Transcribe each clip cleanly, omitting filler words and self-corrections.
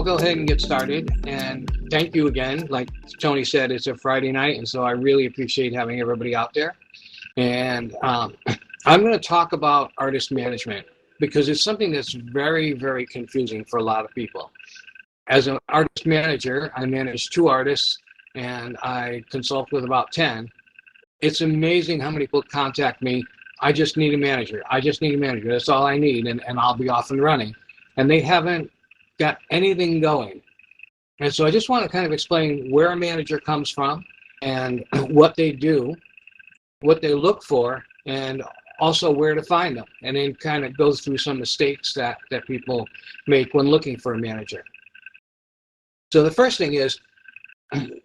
I'll go ahead and get started. And thank you again. Like Tony said, it's a Friday night, and so I really appreciate having everybody out there. And I'm going to talk about artist management because it's something that's very, very confusing for a lot of people. As an artist manager, I manage 2 artists and I consult with about 10. It's amazing how many people contact me. I just need a manager. I just need a manager. That's all I need, and I'll be off and running. And they haven't got anything going. And so I just want to kind of explain where a manager comes from and what they do, what they look for, and also where to find them. And then kind of goes through some mistakes that people make when looking for a manager. So the first thing is,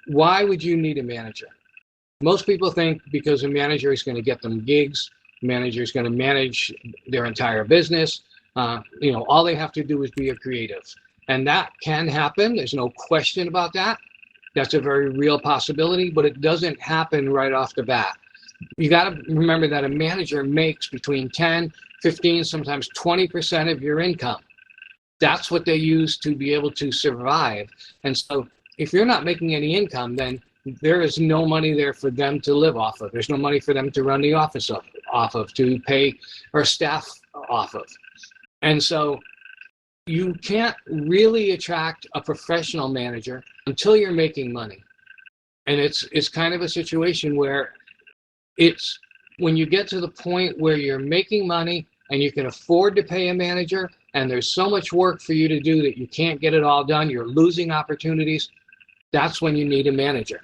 why would you need a manager? Most people think because a manager is going to get them gigs, a manager is going to manage their entire business. All they have to do is be a creative. And that can happen. There's no question about that. That's a very real possibility, but it doesn't happen right off the bat. You got to remember that a manager makes between 10, 15, sometimes 20% of your income. That's what they use to be able to survive. And so if you're not making any income, then there is no money there for them to live off of. There's no money for them to run the office off of, to pay our staff off of. And so you can't really attract a professional manager until you're making money. And it's kind of a situation where it's when you get to the point where you're making money and you can afford to pay a manager and there's so much work for you to do that you can't get it all done, you're losing opportunities, that's when you need a manager.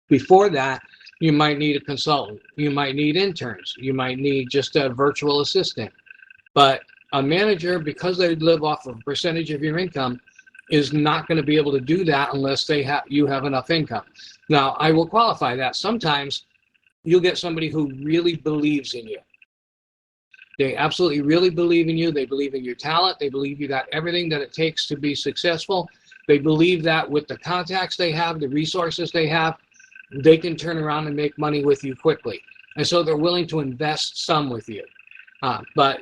Before that, you might need a consultant, you might need interns, you might need just a virtual assistant. But a manager, because they live off of a percentage of your income, is not going to be able to do that unless you have enough income. Now, I will qualify that. Sometimes you'll get somebody who really believes in you. They absolutely really believe in you. They believe in your talent. They believe you got everything that it takes to be successful. They believe that with the contacts they have, the resources they have, they can turn around and make money with you quickly. And so they're willing to invest some with you. But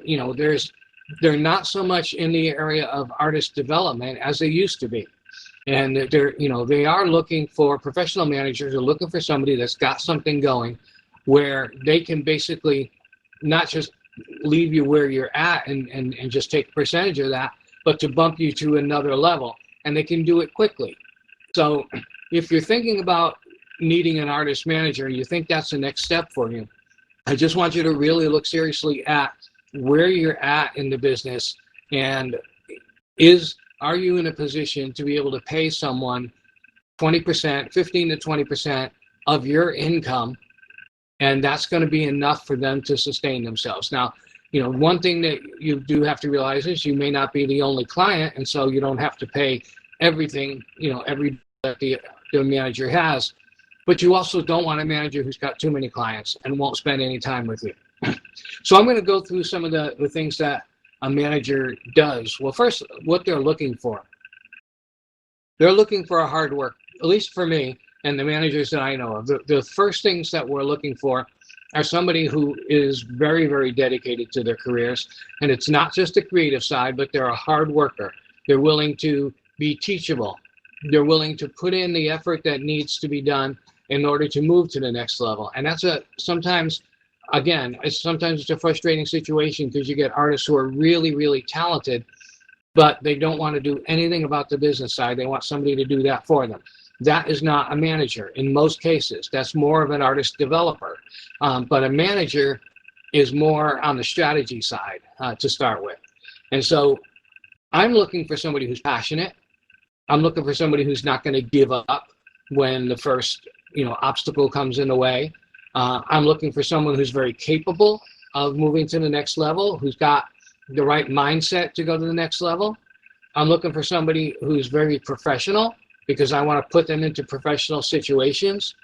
they're not so much in the area of artist development as they used to be. And they are looking for professional managers. They're looking for somebody that's got something going where they can basically not just leave you where you're at and just take a percentage of that, but to bump you to another level. And they can do it quickly. So if you're thinking about needing an artist manager and you think that's the next step for you, I just want you to really look seriously at where you're at in the business and are you in a position to be able to pay someone 20%, 15 to 20% of your income, and that's going to be enough for them to sustain themselves. Now, one thing that you do have to realize is you may not be the only client, and so you don't have to pay everything, every that the manager has, but you also don't want a manager who's got too many clients and won't spend any time with you. So I'm going to go through some of the things that a manager does. Well, first, what they're looking for. They're looking for a hard work, at least for me and the managers that I know of. The first things that we're looking for are somebody who is very, very dedicated to their careers. And it's not just the creative side, but they're a hard worker. They're willing to be teachable. They're willing to put in the effort that needs to be done in order to move to the next level. And that's sometimes it's a frustrating situation because you get artists who are really, really talented, but they don't want to do anything about the business side. They want somebody to do that for them. That is not a manager in most cases. That's more of an artist developer. But a manager is more on the strategy side to start with. And so I'm looking for somebody who's passionate. I'm looking for somebody who's not going to give up when the first obstacle comes in the way. I'm looking for someone who's very capable of moving to the next level, who's got the right mindset to go to the next level. I'm looking for somebody who's very professional because I want to put them into professional situations.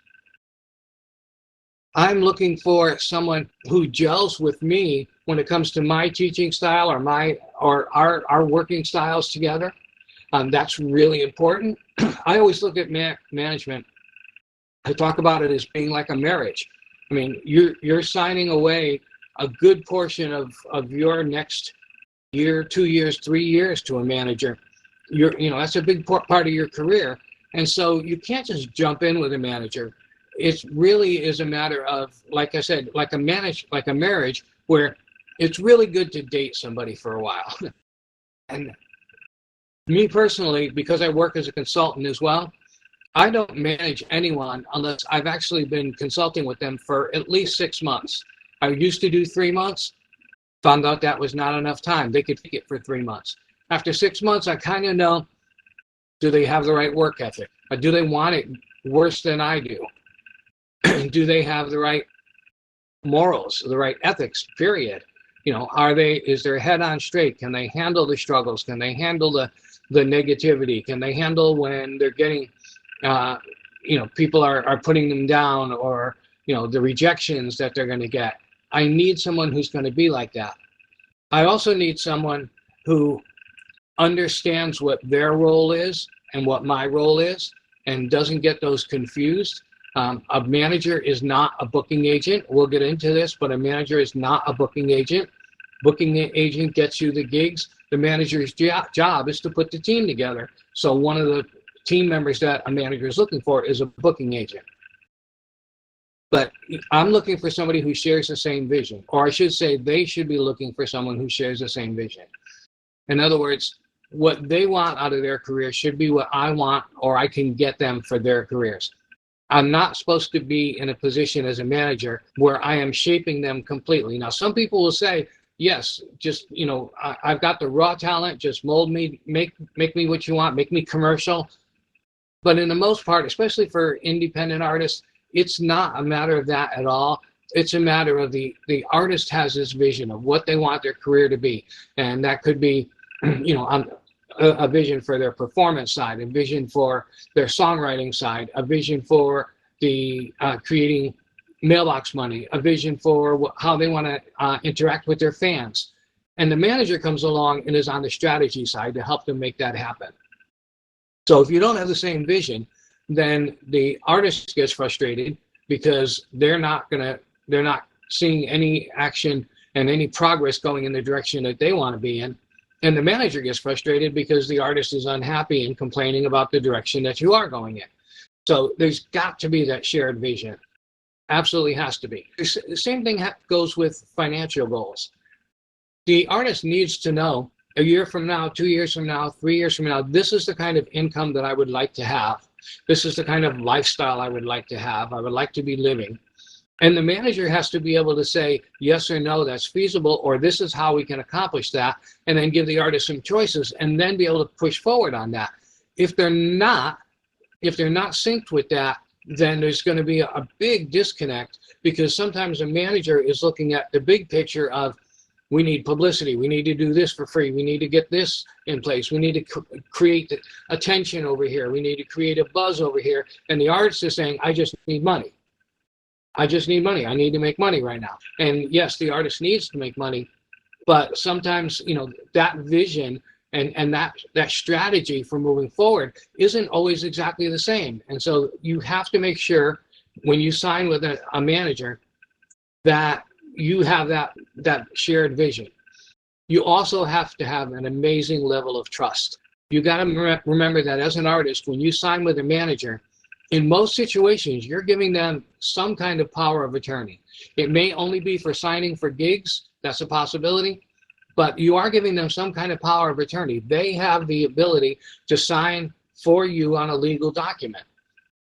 I'm looking for someone who gels with me when it comes to my teaching style or our working styles together. That's really important. I always look at management. I talk about it as being like a marriage. I mean, you're signing away a good portion of your next year, 2 years, 3 years to a manager that's a big part of your career. And so you can't just jump in with a manager. It really is a matter of, like I said, like a marriage where it's really good to date somebody for a while. And me personally, because I work as a consultant as well, I don't manage anyone unless I've actually been consulting with them for at least 6 months. I used to do 3 months, found out that was not enough time. They could take it for 3 months. After 6 months, I kind of know, do they have the right work ethic? Or do they want it worse than I do? Do they have the right morals, the right ethics, period? Is their head on straight? Can they handle the struggles? Can they handle the negativity? Can they handle when they're getting, people are putting them down, or, the rejections that they're going to get? I need someone who's going to be like that. I also need someone who understands what their role is and what my role is, and doesn't get those confused. A manager is not a booking agent. We'll get into this, but a manager is not a booking agent. Booking agent gets you the gigs. The manager's job is to put the team together. So one of the team members that a manager is looking for is a booking agent. But I'm looking for somebody who shares the same vision, or I should say they should be looking for someone who shares the same vision. In other words, what they want out of their career should be what I want, or I can get them for their careers. I'm not supposed to be in a position as a manager where I am shaping them completely. Now, some people will say, yes, just, I've got the raw talent, just mold me, make me what you want, make me commercial. But in the most part, especially for independent artists, it's not a matter of that at all. It's a matter of the artist has this vision of what they want their career to be. And that could be, a vision for their performance side, a vision for their songwriting side, a vision for the creating mailbox money, a vision for how they want to interact with their fans. And the manager comes along and is on the strategy side to help them make that happen. So if you don't have the same vision, then the artist gets frustrated because they're not seeing any action and any progress going in the direction that they want to be in. And the manager gets frustrated because the artist is unhappy and complaining about the direction that you are going in. So there's got to be that shared vision. Absolutely has to be. The same thing goes with financial goals. The artist needs to know a year from now, 2 years from now, 3 years from now, this is the kind of income that I would like to have. This is the kind of lifestyle I would like to have. I would like to be living. And the manager has to be able to say yes or no, that's feasible, or this is how we can accomplish that, and then give the artist some choices and then be able to push forward on that. If they're not synced with that, then there's going to be a big disconnect, because sometimes a manager is looking at the big picture of, we need publicity, we need to do this for free, we need to get this in place, we need to create attention over here, we need to create a buzz over here, and the artist is saying, I just need money. I just need money. I need to make money right now. And yes, the artist needs to make money, but sometimes, that vision and that strategy for moving forward isn't always exactly the same. And so you have to make sure when you sign with a manager that you have that shared vision. You also have to have an amazing level of trust. You got to remember that as an artist, when you sign with a manager, in most situations, you're giving them some kind of power of attorney. It may only be for signing for gigs, that's a possibility, but you are giving them some kind of power of attorney. They have the ability to sign for you on a legal document.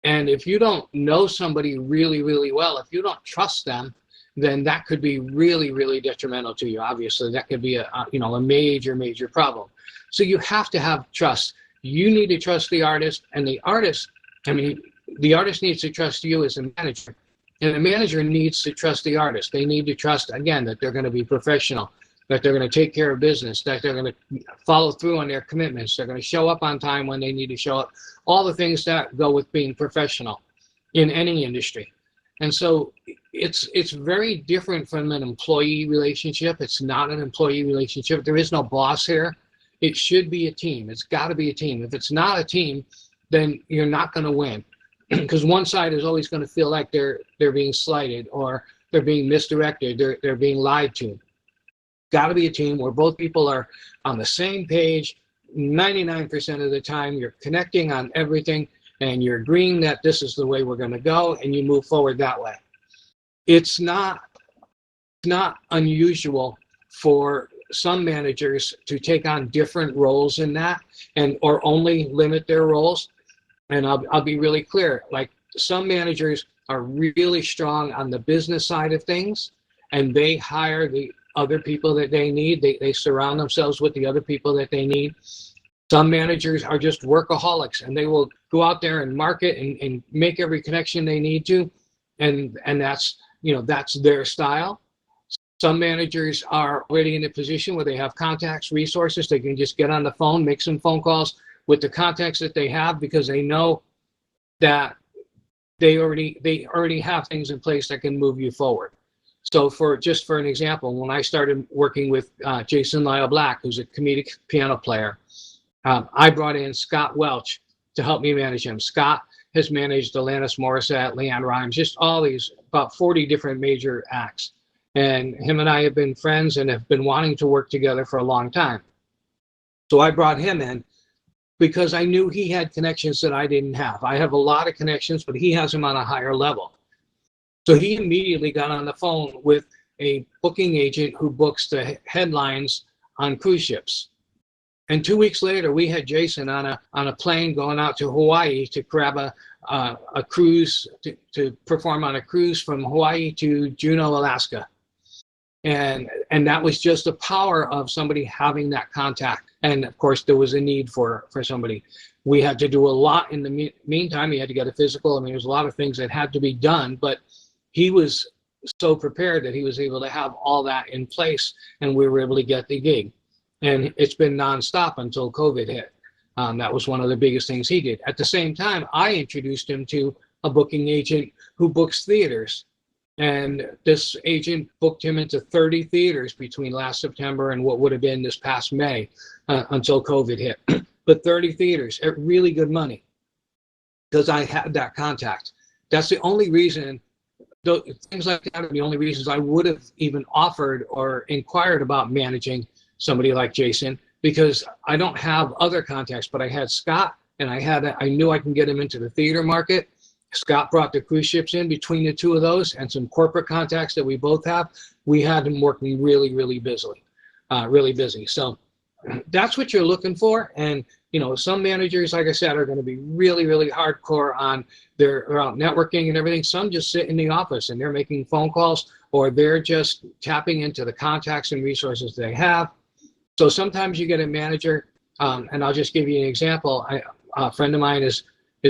And if you don't know somebody really, really well, if you don't trust them, then that could be really, really detrimental to you. Obviously, that could be a major, major problem. So you have to have trust. You need to trust the artist, and the artist needs to trust you as a manager, and the manager needs to trust the artist. They need to trust, again, that they're going to be professional, that they're going to take care of business, that they're going to follow through on their commitments, they're going to show up on time when they need to show up, all the things that go with being professional in any industry. And so it's very different from an employee relationship. It's not an employee relationship. There is no boss here. It should be a team. It's got to be a team. If it's not a team, then you're not going to win, because one side is always going to feel like they're being slighted, or they're being misdirected, they're being lied to. Got to be a team where both people are on the same page, 99% of the time you're connecting on everything and you're agreeing that this is the way we're going to go, and you move forward that way. It's not unusual for some managers to take on different roles in that, and or only limit their roles. And I'll be really clear, like some managers are really strong on the business side of things, and they hire the other people that they need. They surround themselves with the other people that they need. Some managers are just workaholics, and they will go out there and market and make every connection they need to, and that's, you know, that's their style. Some managers are already in a position where they have contacts, resources. They can just get on the phone, make some phone calls with the contacts that they have, because they know that they already have things in place that can move you forward. So for an example, when I started working with Jason Lyle Black, who's a comedic piano player, I brought in Scott Welch to help me manage him. Scott has managed Alanis Morissette, Leanne Rimes, just all these, about 40 different major acts. And him and I have been friends and have been wanting to work together for a long time. So I brought him in because I knew he had connections that I didn't have. I have a lot of connections, but he has them on a higher level. So he immediately got on the phone with a booking agent who books the headlines on cruise ships. And 2 weeks later, we had Jason on a plane going out to Hawaii to grab a cruise, to perform on a cruise from Hawaii to Juneau, Alaska. And that was just the power of somebody having that contact. And of course, there was a need for somebody. We had to do a lot in the meantime. He had to get a physical. I mean, there's a lot of things that had to be done, but he was so prepared that he was able to have all that in place, and we were able to get the gig. And it's been nonstop until COVID hit. That was one of the biggest things he did. At the same time, I introduced him to a booking agent who books theaters. And this agent booked him into 30 theaters between last September and what would have been this past May, until COVID hit. But 30 theaters at really good money, because I had that contact. That's the only reason, things like that are the only reasons I would have even offered or inquired about managing somebody like Jason, because I don't have other contacts, but I had Scott, and I knew I can get him into the theater market. Scott brought the cruise ships in. Between the two of those and some corporate contacts that we both have, we had him working really, really busy. So that's what you're looking for. And, you know, some managers, like I said, are going to be really, really hardcore on they're out networking and everything. Some just sit in the office and they're making phone calls, or they're just tapping into the contacts and resources they have. So sometimes you get a manager, and I'll just give you an example. A friend of mine is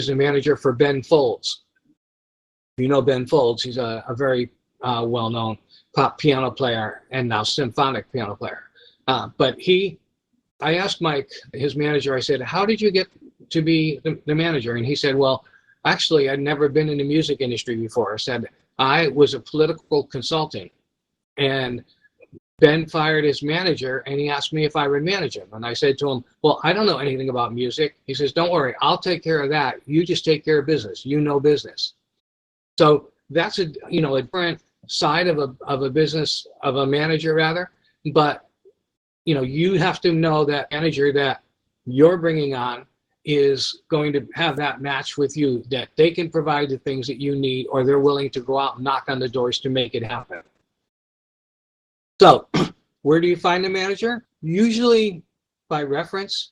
the manager for Ben Folds. You know Ben Folds, he's a very well-known pop piano player and now symphonic piano player. But I asked Mike, his manager, I said, how did you get to be the manager? And he said, well, actually, I'd never been in the music industry before. I said, I was a political consultant, and Ben fired his manager, and he asked me if I would manage him. And I said to him, well, I don't know anything about music. He says, don't worry, I'll take care of that. You just take care of business. You know business. So that's a different side of a business, of a manager rather. But, you know, you have to know that manager that you're bringing on is going to have that match with you, that they can provide the things that you need, or they're willing to go out and knock on the doors to make it happen. So where do you find a manager? Usually by reference,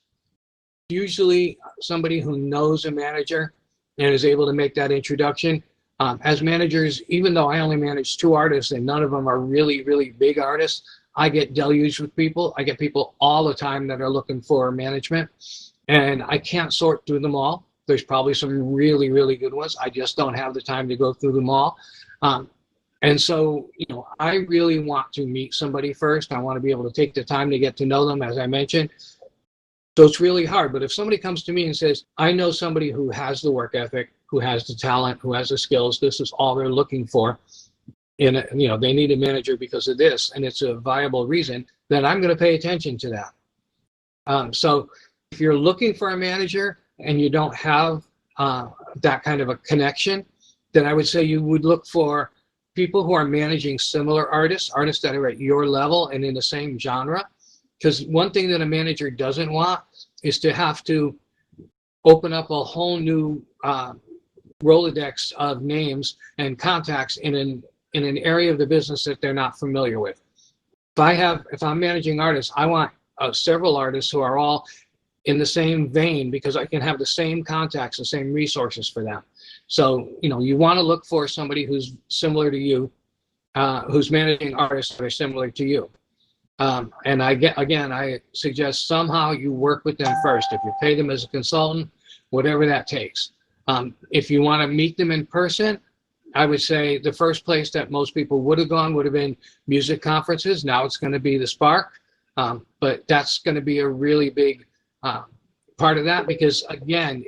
usually somebody who knows a manager and is able to make that introduction. As managers, even though I only manage 2 artists and none of them are really, really big artists, I get deluged with people. I get people all the time that are looking for management, and I can't sort through them all. There's probably some really, really good ones. I just don't have the time to go through them all. And so, you know, I really want to meet somebody first. I want to be able to take the time to get to know them, as I mentioned. So it's really hard. But if somebody comes to me and says, I know somebody who has the work ethic, who has the talent, who has the skills, this is all they're looking for, and, you know, they need a manager because of this, and it's a viable reason, then I'm going to pay attention to that. So if you're looking for a manager and you don't have that kind of a connection, then I would say you would look for people who are managing similar artists that are at your level and in the same genre. Because one thing that a manager doesn't want is to have to open up a whole new Rolodex of names and contacts in an area of the business that they're not familiar with. If I'm managing artists, I want several artists who are all in the same vein, because I can have the same contacts, the same resources for them. So, you want to look for somebody who's similar to you, who's managing artists that are similar to you. And I suggest somehow you work with them first. If you pay them as a consultant, whatever that takes. If you want to meet them in person, I would say the first place that most people would have gone would have been music conferences. Now it's going to be the Spark, but that's going to be a really big part of that, because again,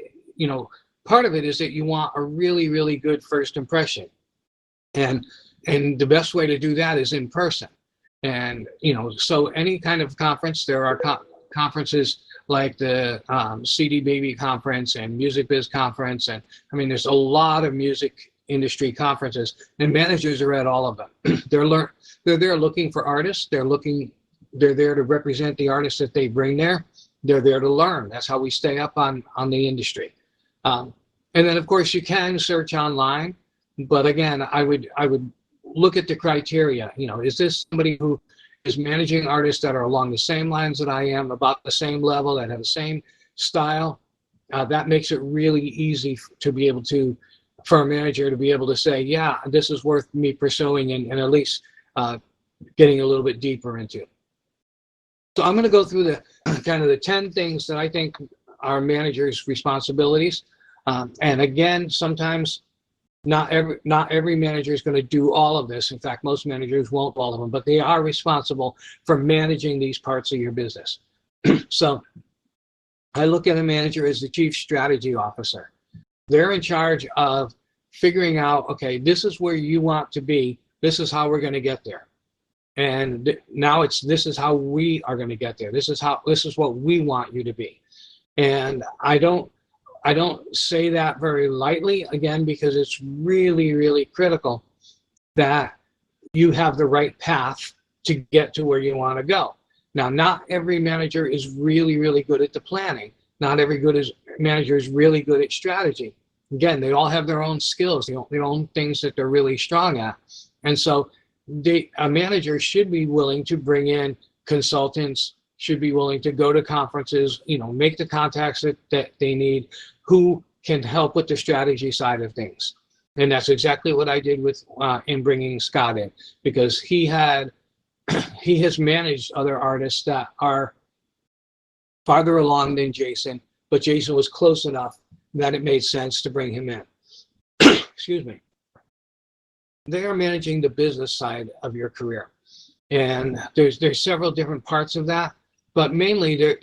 part of it is that you want a really, really good first impression, and the best way to do that is in person. And so any kind of conference, there are conferences like the CD Baby conference and Music Biz conference, and there's a lot of music industry conferences, and managers are at all of them. They're there looking for artists. They're there to represent the artists that they bring there. They're there to learn. That's how we stay up on the industry. And then of course you can search online, but again, I would look at the criteria. Is this somebody who is managing artists that are along the same lines that I am, about the same level, that have the same style? That makes it really easy to be able to, for a manager to be able to say, yeah, this is worth me pursuing and at least getting a little bit deeper into. So I'm going to go through the kind of the 10 things that I think are managers' responsibilities. And again, sometimes not every manager is going to do all of this. In fact, most managers won't do all of them, but they are responsible for managing these parts of your business. So I look at a manager as the chief strategy officer. They're in charge of figuring out, okay, this is where you want to be. This is how we're going to get there. And now this is how we are going to get there. This is what we want you to be. And I don't say that very lightly, again, because it's really, really critical that you have the right path to get to where you want to go. Now, not every manager is really, really good at the planning. Not every manager is really good at strategy. Again, they all have their own skills, their own things that they're really strong at. And so a manager should be willing to bring in consultants, should be willing to go to conferences, make the contacts that they need, who can help with the strategy side of things. And that's exactly what I did with in bringing Scott in, because he has managed other artists that are farther along than Jason, but Jason was close enough that it made sense to bring him in. Excuse me. They are managing the business side of your career, and there's several different parts of that, but mainly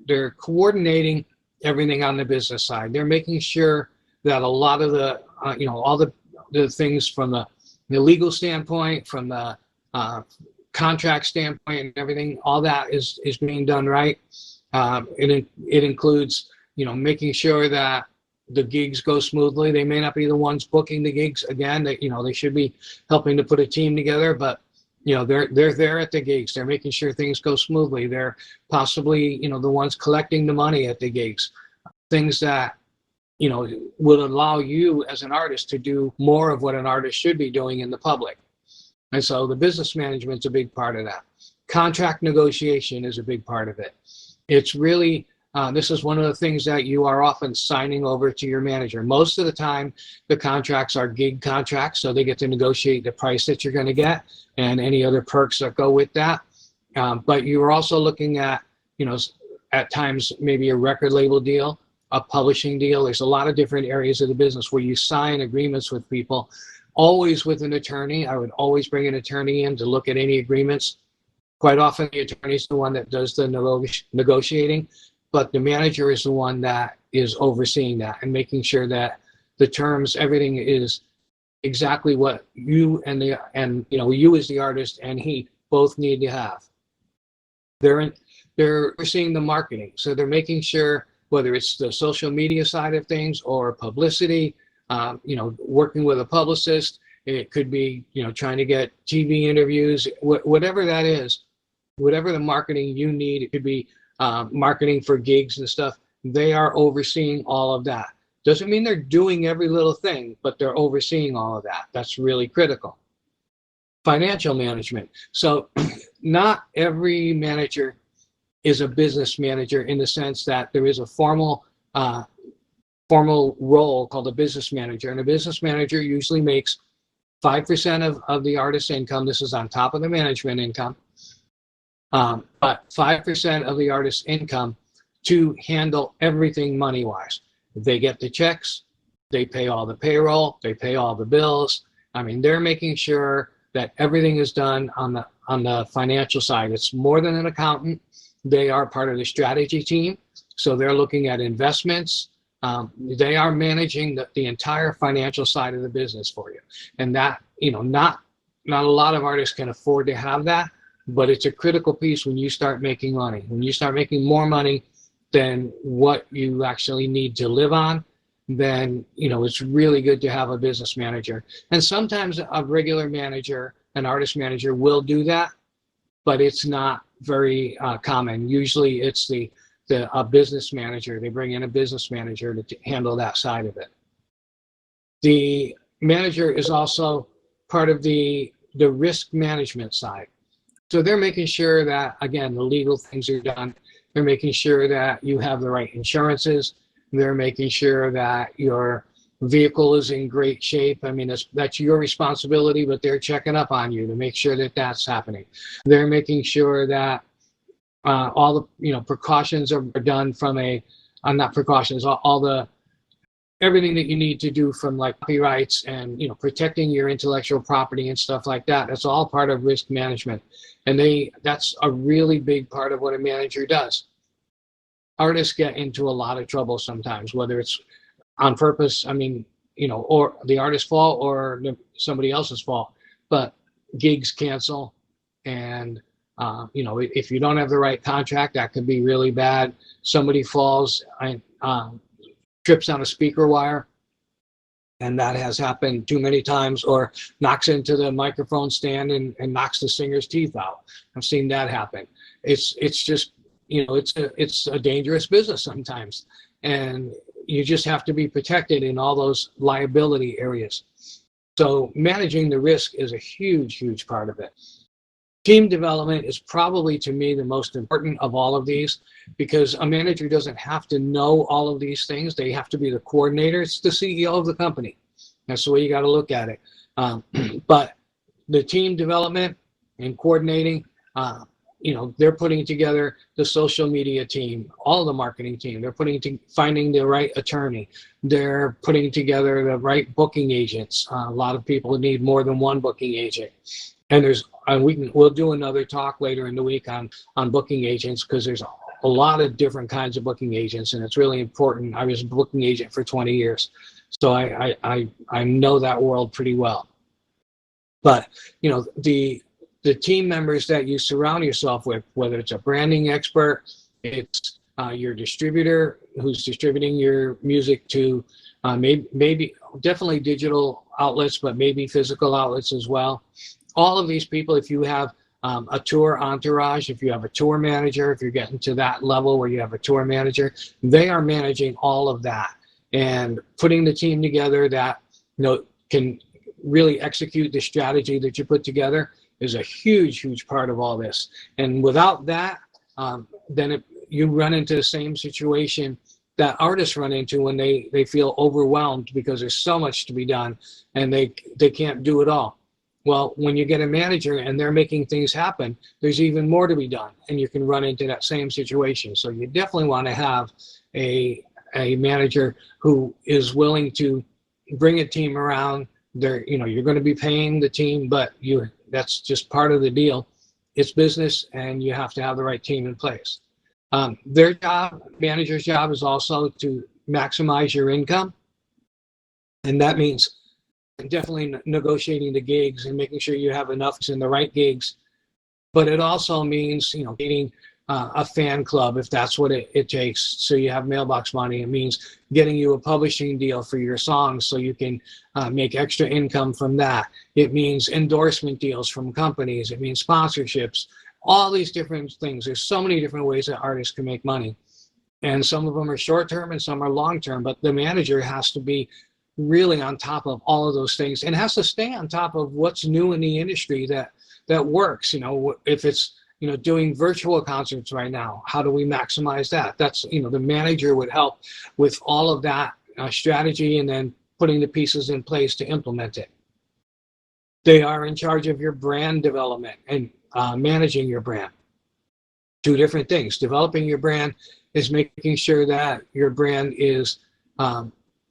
they're coordinating everything on the business side. They're making sure that a lot of the all the things from the legal standpoint, from the contract standpoint, and everything, all that is being done right. It includes making sure that the gigs go smoothly. They may not be the ones booking the gigs. Again, they should be helping to put a team together, but they're there at the gigs. They're making sure things go smoothly. They're possibly the ones collecting the money at the gigs. Things that will allow you as an artist to do more of what an artist should be doing in the public. And so the business management's a big part of that. Contract negotiation is a big part of it. It's really this is one of the things that you are often signing over to your manager. Most of the time, the contracts are gig contracts, so they get to negotiate the price that you're going to get and any other perks that go with that. But you're also looking at, at times maybe a record label deal, a publishing deal. There's a lot of different areas of the business where you sign agreements with people, always with an attorney. I would always bring an attorney in to look at any agreements. Quite often, the attorney is the one that does the negotiating, but the manager is the one that is overseeing that and making sure that the terms, everything is exactly what you and you as the artist and he both need to have. They're overseeing the marketing, so they're making sure whether it's the social media side of things or publicity, working with a publicist. It could be trying to get TV interviews, whatever that is. whatever the marketing you need. It could be marketing for gigs and stuff. They are overseeing all of that. Doesn't mean they're doing every little thing, but they're overseeing all of that. That's really critical. Financial management. So not every manager is a business manager in the sense that there is a formal role called a business manager. And a business manager usually makes 5% of the artist's income. This is on top of the management income. But 5% of the artist's income to handle everything money-wise. They get the checks, they pay all the payroll, they pay all the bills. I mean, they're making sure that everything is done on the financial side. It's more than an accountant. They are part of the strategy team, so they're looking at investments. They are managing the entire financial side of the business for you, and that, not a lot of artists can afford to have that, but it's a critical piece when you start making money. When you start making more money than what you actually need to live on, then it's really good to have a business manager. And sometimes a regular manager, an artist manager, will do that, but it's not very common. Usually it's a business manager. They bring in a business manager to handle that side of it. The manager is also part of the risk management side. So they're making sure that, again, the legal things are done. They're making sure that you have the right insurances. They're making sure that your vehicle is in great shape. I mean, that's your responsibility, but they're checking up on you to make sure that that's happening. They're making sure that all the precautions are done from not precautions, everything that you need to do from like copyrights and protecting your intellectual property and stuff like that. That's all part of risk management, and that's a really big part of what a manager does. Artists get into a lot of trouble sometimes, whether it's on purpose, or the artist's fault or somebody else's fault, but gigs cancel, and if you don't have the right contract, that could be really bad. Somebody falls and trips on a speaker wire, and that has happened too many times, or knocks into the microphone stand and knocks the singer's teeth out. I've seen that happen. It's just, it's a dangerous business sometimes, and you just have to be protected in all those liability areas. So managing the risk is a huge, huge part of it. Team development is probably, to me, the most important of all of these, because a manager doesn't have to know all of these things. They have to be the coordinator. It's the CEO of the company. That's the way you got to look at it. But the team development and coordinating, they're putting together the social media team, all the marketing team. They're finding the right attorney. They're putting together the right booking agents. A lot of people need more than one booking agent. And we'll do another talk later in the week on booking agents, because there's a lot of different kinds of booking agents, and it's really important. I was a booking agent for 20 years, so I know that world pretty well. But the team members that you surround yourself with, whether it's a branding expert, it's your distributor who's distributing your music to maybe definitely digital outlets, but maybe physical outlets as well. All of these people, if you have a tour entourage, if you have a tour manager, if you're getting to that level where you have a tour manager, they are managing all of that and putting the team together that can really execute the strategy that you put together is a huge, huge part of all this. And without that, then you run into the same situation that artists run into when they feel overwhelmed because there's so much to be done and they can't do it all. Well, when you get a manager and they're making things happen, there's even more to be done, and you can run into that same situation. So you definitely want to have a manager who is willing to bring a team around. You're going to be paying the team, but that's just part of the deal. It's business, and you have to have the right team in place. Manager's job is also to maximize your income, and that means definitely negotiating the gigs and making sure you have enough in the right gigs. But it also means, getting a fan club, if that's what it takes, so you have mailbox money. It means getting you a publishing deal for your songs so you can make extra income from that. It means endorsement deals from companies. It means sponsorships. all these different things. There's so many different ways that artists can make money. And some of them are short term and some are long term, but the manager has to be really on top of all of those things and has to stay on top of what's new in the industry that works. If it's doing virtual concerts right now, how do we maximize that? That's the manager would help with all of that strategy and then putting the pieces in place to implement it. They are in charge of your brand development and managing your brand. Two different things. Developing your brand is making sure that your brand is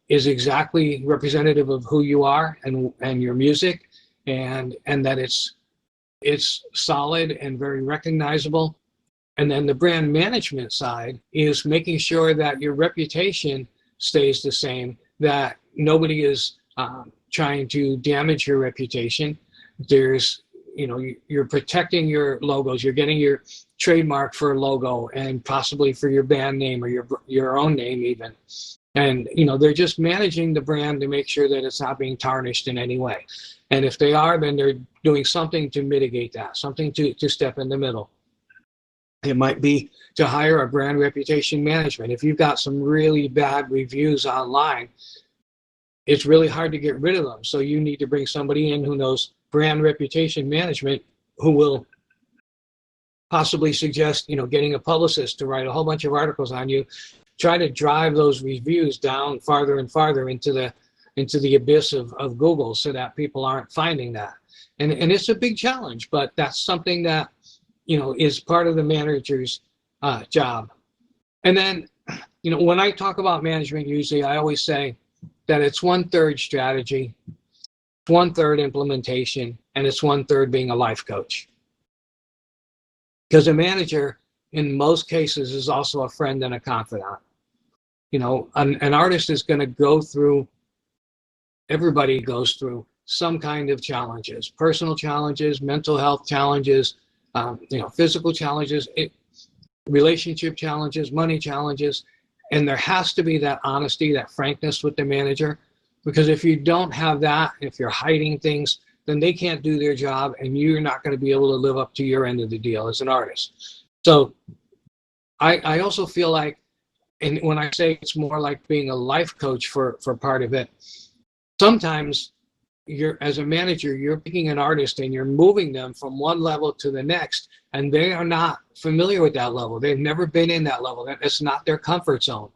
exactly representative of who you are and your music, and that it's solid and very recognizable. And then the brand management side is making sure that your reputation stays the same, that nobody is trying to damage your reputation. You're protecting your logos. You're getting your trademark for a logo and possibly for your band name or your own name even. And they're just managing the brand to make sure that it's not being tarnished in any way. And if they are, then they're doing something to mitigate that, something to step in the middle. It might be to hire a brand reputation management. If you've got some really bad reviews online, it's really hard to get rid of them. So you need to bring somebody in who knows brand reputation management, who will possibly suggest, getting a publicist to write a whole bunch of articles on you, try to drive those reviews down farther and farther into the abyss of Google so that people aren't finding that. And it's a big challenge, but that's something that, is part of the manager's job. And then, when I talk about management, usually I always say that it's 1/3 strategy, 1/3 implementation, and it's 1/3 being a life coach. Because a manager, in most cases, is also a friend and a confidant. An artist is going to go through, everybody goes through some kind of challenges, personal challenges, mental health challenges, physical challenges, relationship challenges, money challenges. And there has to be that honesty, that frankness with the manager, because if you don't have that, if you're hiding things, then they can't do their job and you're not going to be able to live up to your end of the deal as an artist. So I also feel like, and when I say it's more like being a life coach for part of it, sometimes as a manager, you're picking an artist and you're moving them from one level to the next, and they are not familiar with that level. They've never been in that level. It's not their comfort zone.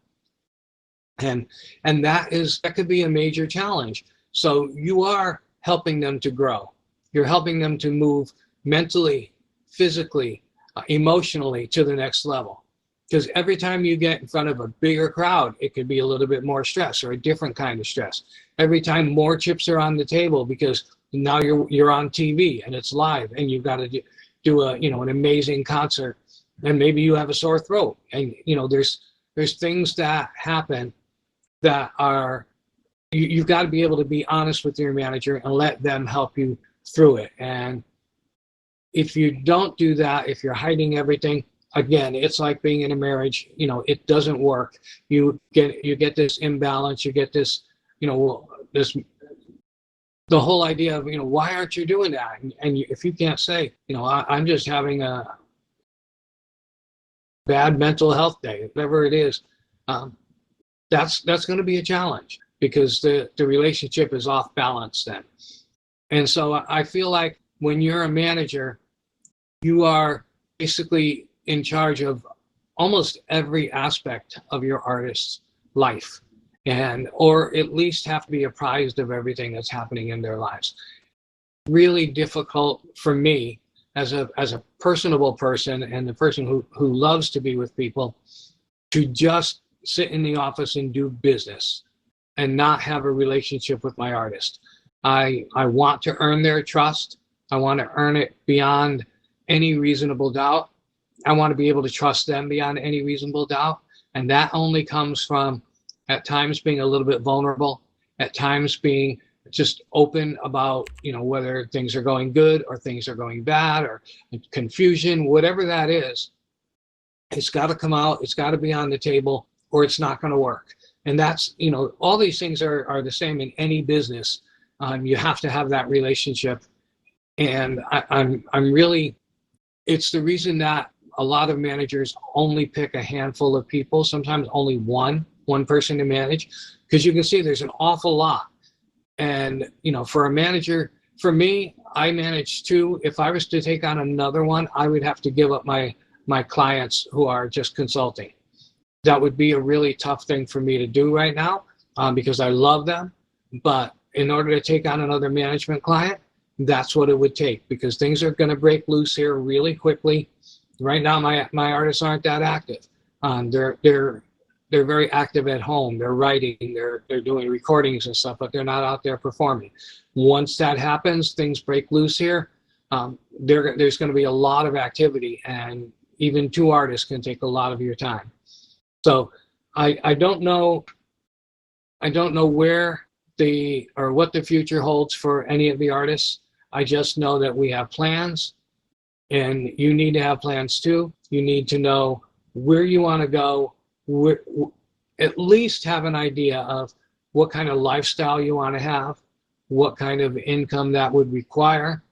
And that could be a major challenge. So you are helping them to grow. You're helping them to move mentally, physically, emotionally to the next level. Because every time you get in front of a bigger crowd, it could be a little bit more stress or a different kind of stress. Every time more chips are on the table because now you're on TV and it's live and you've got to do an amazing concert, and maybe you have a sore throat, and there's things that happen that are, you've got to be able to be honest with your manager and let them help you through it. And if you don't do that, if you're hiding everything, again, it's like being in a marriage. It doesn't work. You get this imbalance. You get this, the whole idea of, why aren't you doing that? And if you can't say, I'm just having a bad mental health day, whatever it is, that's going to be a challenge because the relationship is off balance then. And so I feel like when you're a manager, you are basically in charge of almost every aspect of your artist's life, or at least have to be apprised of everything that's happening in their lives. Really difficult for me as a personable person and the person who loves to be with people to just sit in the office and do business and not have a relationship with my artist. I want to earn their trust. I want to earn it beyond any reasonable doubt. I want to be able to trust them beyond any reasonable doubt. And that only comes from, at times, being a little bit vulnerable, at times being just open about, whether things are going good or things are going bad or confusion, whatever that is. It's got to come out. It's got to be on the table, or it's not going to work. And that's, all these things are the same in any business. You have to have that relationship. And I'm really it's the reason that a lot of managers only pick a handful of people, sometimes only one person to manage, because you can see there's an awful lot. And, for a manager, for me, I manage two. If I was to take on another one, I would have to give up my clients who are just consulting. That would be a really tough thing for me to do right now, because I love them. But in order to take on another management client, that's what it would take, because things are going to break loose here really quickly. Right now, my artists aren't that active. They're very active at home. They're writing, they're doing recordings and stuff, but they're not out there performing. Once that happens, things break loose here. There's going to be a lot of activity, and even two artists can take a lot of your time. So I don't know where what the future holds for any of the artists. I just know that we have plans, and you need to have plans too. You need to know where you want to go, at least have an idea of what kind of lifestyle you want to have, what kind of income that would require,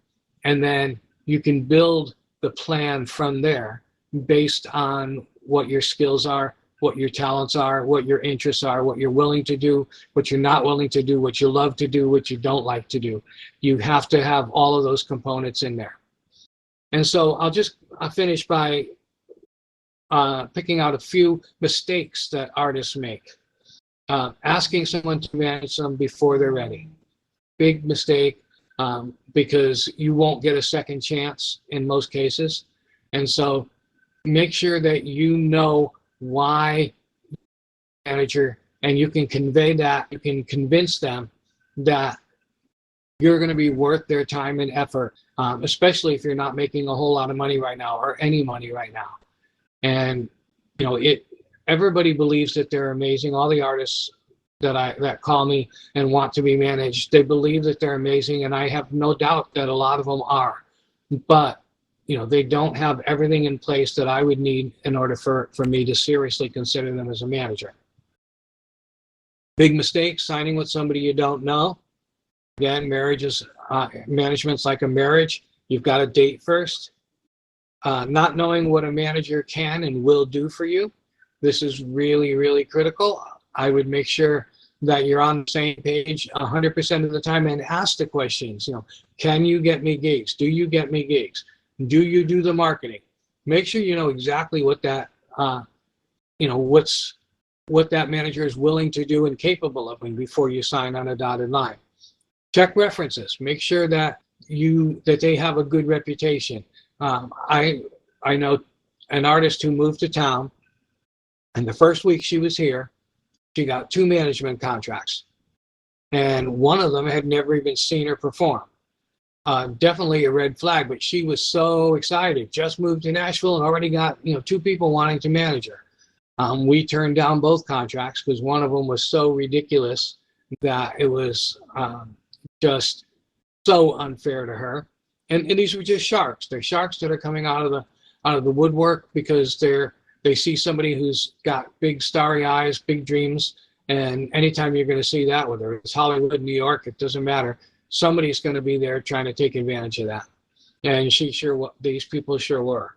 and then you can build the plan from there based on what your skills are, what your talents are, what your interests are, what you're willing to do, what you're not willing to do, what you love to do, what you don't like to do. You have to have all of those components in there. And so I'll finish by picking out a few mistakes that artists make. Asking someone to manage them before they're ready. Big mistake, because you won't get a second chance in most cases. And so make sure that you know why manager, and you can convey that, you can convince them that you're going to be worth their time and effort, especially if you're not making a whole lot of money right now or any money right now. And everybody believes that they're amazing. All the artists that call me and want to be managed, they believe that they're amazing, and I have no doubt that a lot of them are. But they don't have everything in place that I would need in order for me to seriously consider them as a manager. Big mistake, signing with somebody you don't know. Again, management's like a marriage. You've got to date first. Not knowing what a manager can and will do for you. This is really, really critical. I would make sure that you're on the same page 100% of the time and ask the questions. Can you get me gigs? Do you get me gigs? Do you do the marketing? Make sure you know exactly what that, what that manager is willing to do and capable of before you sign on a dotted line. Check references. Make sure that they have a good reputation. I know an artist who moved to town, and the first week she was here, she got 2 management contracts, and one of them had never even seen her perform. Definitely a red flag, but she was so excited. Just moved to Nashville and already got 2 people wanting to manage her. We turned down both contracts because one of them was so ridiculous that it was just so unfair to her. And these were just sharks. They're sharks that are coming out of the woodwork because they see somebody who's got big starry eyes, big dreams, and anytime you're going to see that, whether it's Hollywood, New York, it doesn't matter. Somebody's going to be there trying to take advantage of that. And these people sure were.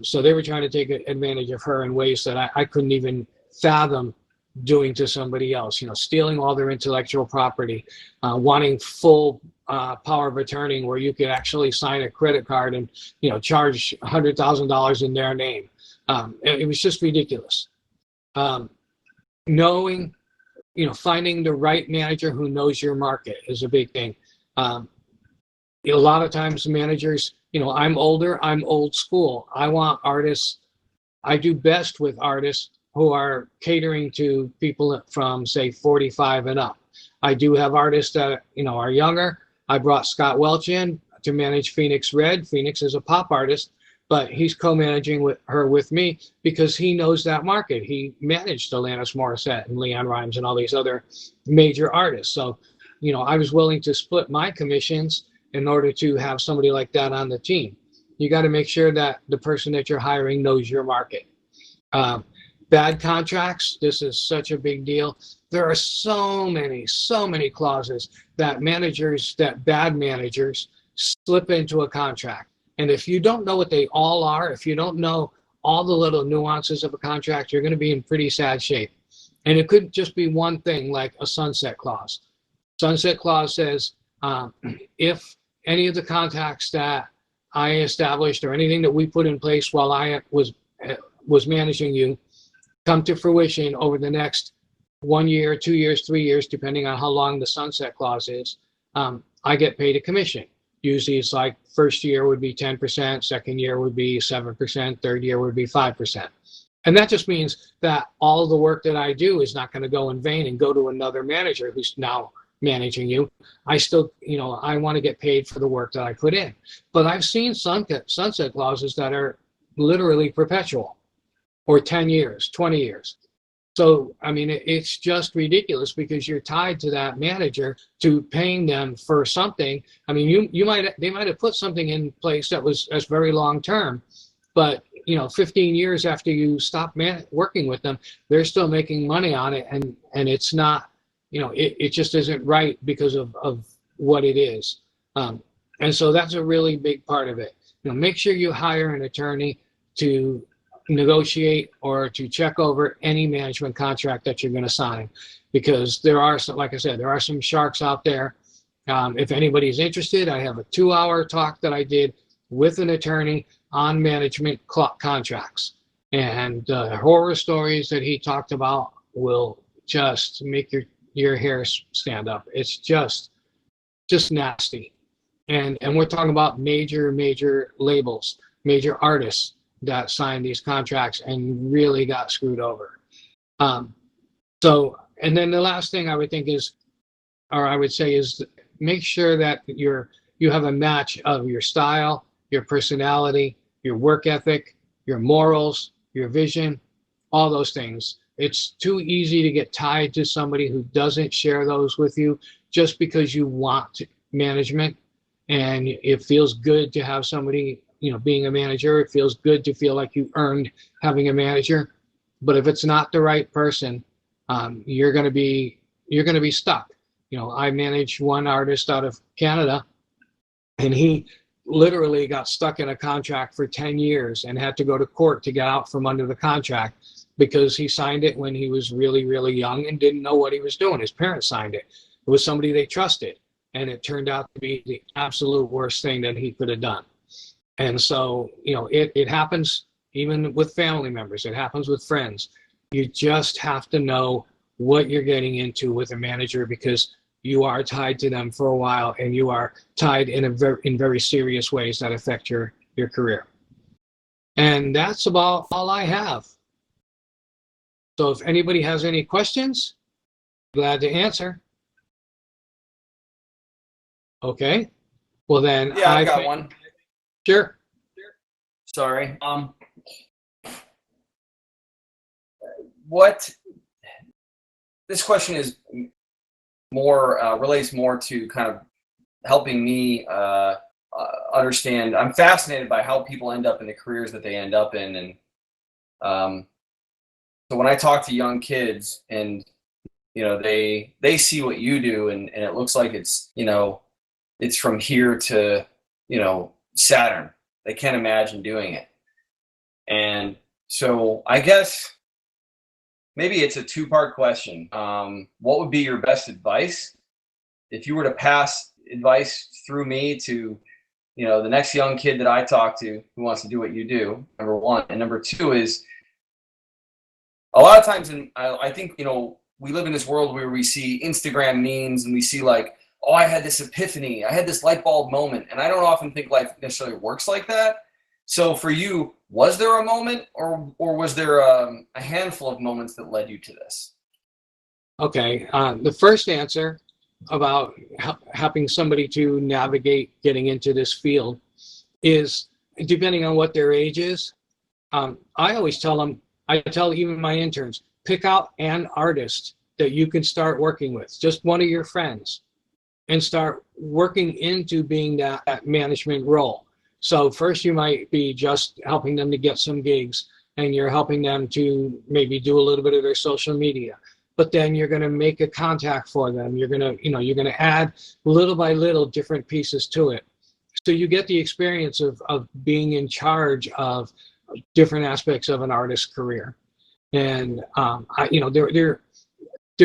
So they were trying to take advantage of her in ways that I couldn't even fathom doing to somebody else. Stealing all their intellectual property, wanting full power of attorney where you could actually sign a credit card and charge $100,000 in their name. It was just ridiculous. Finding the right manager who knows your market is a big thing. A lot of times managers, I'm older, I'm old school. I want artists, I do best with artists who are catering to people from, say, 45 and up. I do have artists that, are younger. I brought Scott Welch in to manage Phoenix Red. Phoenix is a pop artist, but he's co-managing her with me because he knows that market. He managed Alanis Morissette and Leanne Rimes and all these other major artists. So, I was willing to split my commissions in order to have somebody like that on the team. You got to make sure that the person that you're hiring knows your market. Bad contracts, this is such a big deal. There are so many clauses that bad managers slip into a contract. And if you don't know what they all are, if you don't know all the little nuances of a contract, you're going to be in pretty sad shape. And it could just be one thing, like a sunset clause. Sunset clause says, if any of the contacts that I established or anything that we put in place while I was managing you come to fruition over the next 1 year, 2 years, 3 years, depending on how long the sunset clause is, I get paid a commission. Usually it's like first year would be 10%, second year would be 7%, third year would be 5%. And that just means that all the work that I do is not going to go in vain and go to another manager who's now managing you. I still, I want to get paid for the work that I put in. But I've seen sunset clauses that are literally perpetual, or 10 years, 20 years. So, I mean, it's just ridiculous because you're tied to that manager to paying them for something. I mean, they might have put something in place that's very long term, but 15 years after you stop working with them, they're still making money on it, and it's not, it just isn't right because of what it is. And so that's a really big part of it. Make sure you hire an attorney to negotiate or to check over any management contract that you're going to sign, because there are some, like I said, there are some sharks out there. If anybody's interested, I have a 2-hour talk that I did with an attorney on management contracts, and the horror stories that he talked about will just make your hair stand up. It's just nasty. And we're talking about major labels, major artists that signed these contracts and really got screwed over. So, and then the last thing I would say is make sure that you have a match of your style, your personality, your work ethic, your morals, your vision, all those things. It's too easy to get tied to somebody who doesn't share those with you just because you want management, and it feels good to have somebody, being a manager. It feels good to feel like you earned having a manager. But if it's not the right person, you're going to be stuck. I manage one artist out of Canada, and he literally got stuck in a contract for 10 years and had to go to court to get out from under the contract because he signed it when he was really, really young and didn't know what he was doing. His parents signed it. It was somebody they trusted, and it turned out to be the absolute worst thing that he could have done. And so, it happens even with family members. It happens with friends. You just have to know what you're getting into with a manager, because you are tied to them for a while, and you are tied in very serious ways that affect your career. And that's about all I have. So if anybody has any questions, glad to answer. Okay. Well then, yeah, I've got one. Sure. Sorry. This question is relates more to kind of helping me understand. I'm fascinated by how people end up in the careers that they end up in, and so when I talk to young kids, and they see what you do, and it looks like it's from here to Saturn. They can't imagine doing it, and so I guess maybe it's a two-part question. What would be your best advice if you were to pass advice through me to, the next young kid that I talk to who wants to do what you do, number one. And number two is, a lot of times, I think, we live in this world where we see Instagram memes and we see like, oh, I had this epiphany, I had this light bulb moment. And I don't often think life necessarily works like that. So for you, was there a moment, or was there a handful of moments that led you to this? Okay. The first answer about helping somebody to navigate getting into this field is, depending on what their age is, I always tell them, I tell even my interns, pick out an artist that you can start working with, just one of your friends, and start working into being that management role. So first you might be just helping them to get some gigs, and you're helping them to maybe do a little bit of their social media. But then you're going to make a contact for them. You're going to, you're going to add little by little different pieces to it. So you get the experience of being in charge of different aspects of an artist's career. And there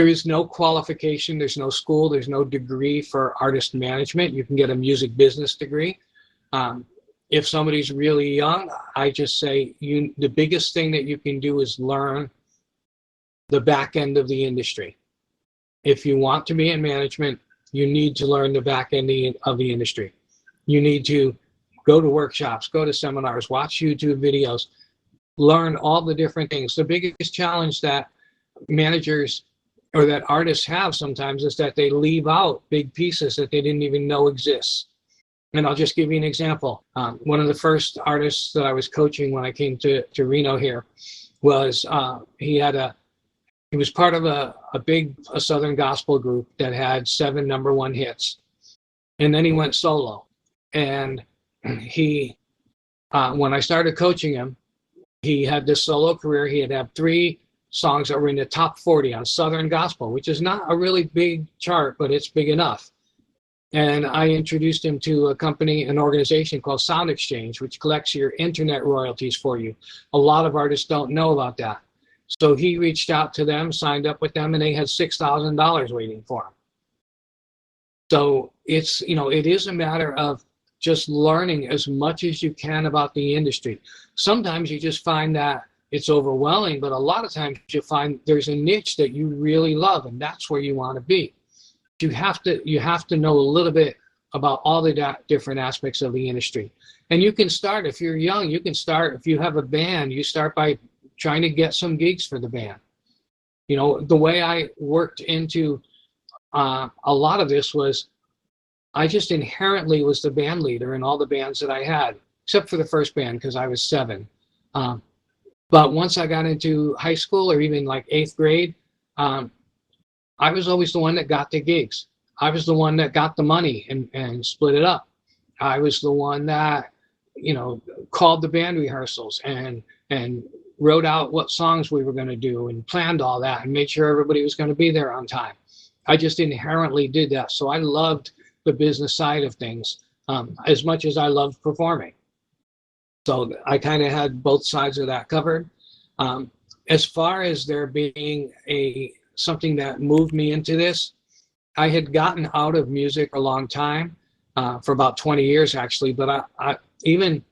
is no qualification, there's no school, there's no degree for artist management. You can get a music business degree. If somebody's really young, I just say the biggest thing that you can do is learn the back end of the industry. If you want to be in management, you need to learn the back end of the industry. You need to go to workshops, go to seminars, watch YouTube videos, learn all the different things. The biggest challenge that managers or that artists have sometimes is that they leave out big pieces that they didn't even know exists. And I'll just give you an example. One of the first artists that I was coaching when I came to Reno here was he was part of a big Southern gospel group that had 7 #1 hits. And then he went solo. And he, when I started coaching him, he had this solo career. He had 3 songs that were in the top 40 on Southern gospel, which is not a really big chart, but it's big enough. And I introduced him to an organization called Sound Exchange, which collects your internet royalties for you. A lot of artists don't know about that. So he reached out to them, signed up with them, and they had $6,000 waiting for him. So it is a matter of just learning as much as you can about the industry. Sometimes you just find that it's overwhelming, but a lot of times you find there's a niche that you really love, and that's where you want to be. You have to know a little bit about all the different aspects of the industry. And you can start, if you're young, if you have a band, you start by trying to get some gigs for the band. The way I worked into a lot of this was I just inherently was the band leader in all the bands that I had, except for the first band because I was 7. But once I got into high school or even like 8th grade, I was always the one that got the gigs. I was the one that got the money and split it up. I was the one that, called the band rehearsals and wrote out what songs we were going to do and planned all that and made sure everybody was going to be there on time. I just inherently did that. So I loved the business side of things as much as I loved performing. So I kind of had both sides of that covered. As far as there being something that moved me into this, I had gotten out of music a long time, for about 20 years actually, but I even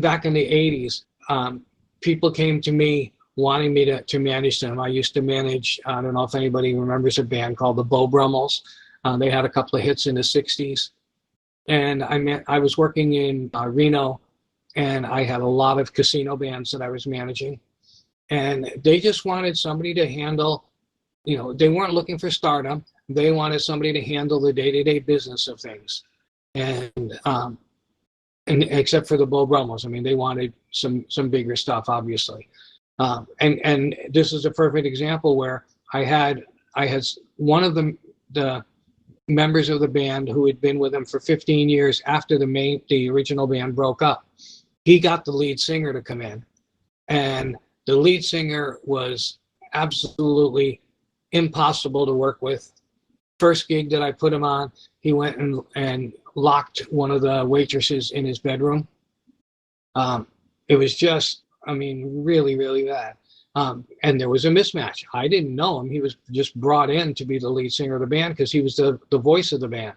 back in the 80s, people came to me wanting me to manage them. I used to manage, I don't know if anybody remembers a band called the Beau Brummels. They had a couple of hits in the 60s. And I was working in Reno, and I had a lot of casino bands that I was managing. And they just wanted somebody to handle, they weren't looking for stardom. They wanted somebody to handle the day-to-day business of things. And except for the Beau Brummels, they wanted some bigger stuff, obviously. And this is a perfect example where I had one of the members of the band who had been with them for 15 years after the original band broke up. He got the lead singer to come in, and the lead singer was absolutely impossible to work with. First gig that I put him on, he went and locked one of the waitresses in his bedroom. It was just, really, really bad. And there was a mismatch. I didn't know him. He was just brought in to be the lead singer of the band because he was the voice of the band.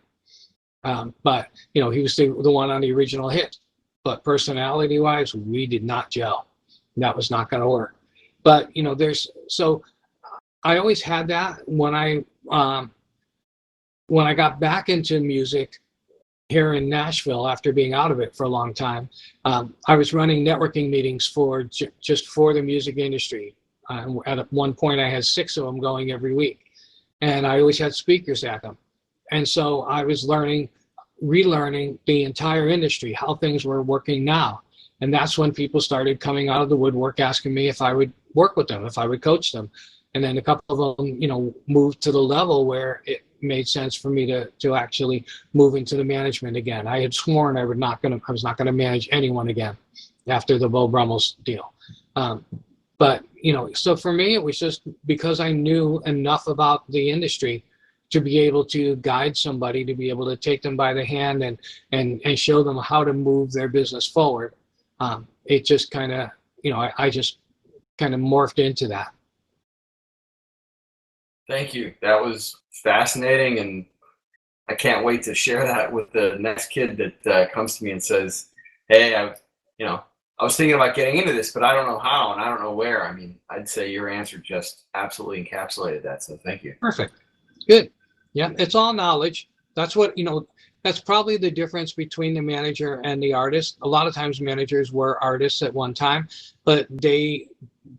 But he was the one on the original hit. But personality-wise, we did not gel. That was not going to work. But so I always had that when I got back into music here in Nashville after being out of it for a long time. I was running networking meetings just for the music industry. At one point, I had 6 of them going every week, and I always had speakers at them. And so I was relearning the entire industry, how things were working now. And that's when people started coming out of the woodwork asking me if I would work with them, if I would coach them. And then a couple of them, moved to the level where it made sense for me to actually move into the management again. I had sworn I was not going to manage anyone again after the Beau Brummels deal. But so for me, it was just because I knew enough about the industry to be able to guide somebody, to be able to take them by the hand and show them how to move their business forward. It just kind of, I just kind of morphed into that. Thank you. That was fascinating, and I can't wait to share that with the next kid that comes to me and says, "Hey, I was thinking about getting into this, but I don't know how and I don't know where." I mean, I'd say your answer just absolutely encapsulated that. So thank you. Perfect. Good. Yeah, it's all knowledge. That's what, that's probably the difference between the manager and the artist. A lot of times managers were artists at one time, but they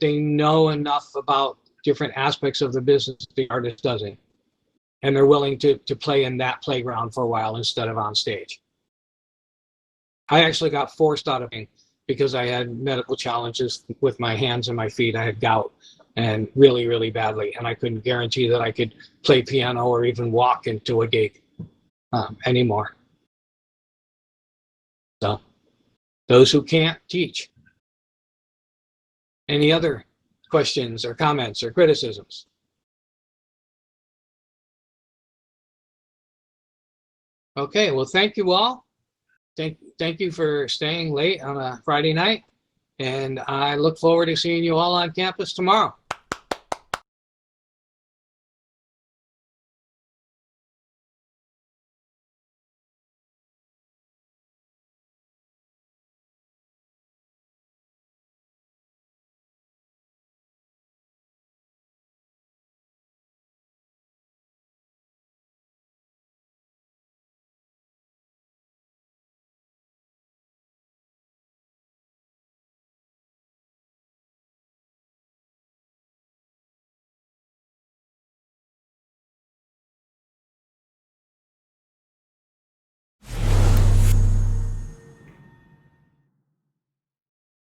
know enough about different aspects of the business the artist doesn't. And they're willing to play in that playground for a while instead of on stage. I actually got forced out of it because I had medical challenges with my hands and my feet. I had gout, and really, really badly. And I couldn't guarantee that I could play piano or even walk into a gig anymore. So those who can't teach. Any other questions or comments or criticisms? Okay, well, thank you all. Thank you for staying late on a Friday night. And I look forward to seeing you all on campus tomorrow.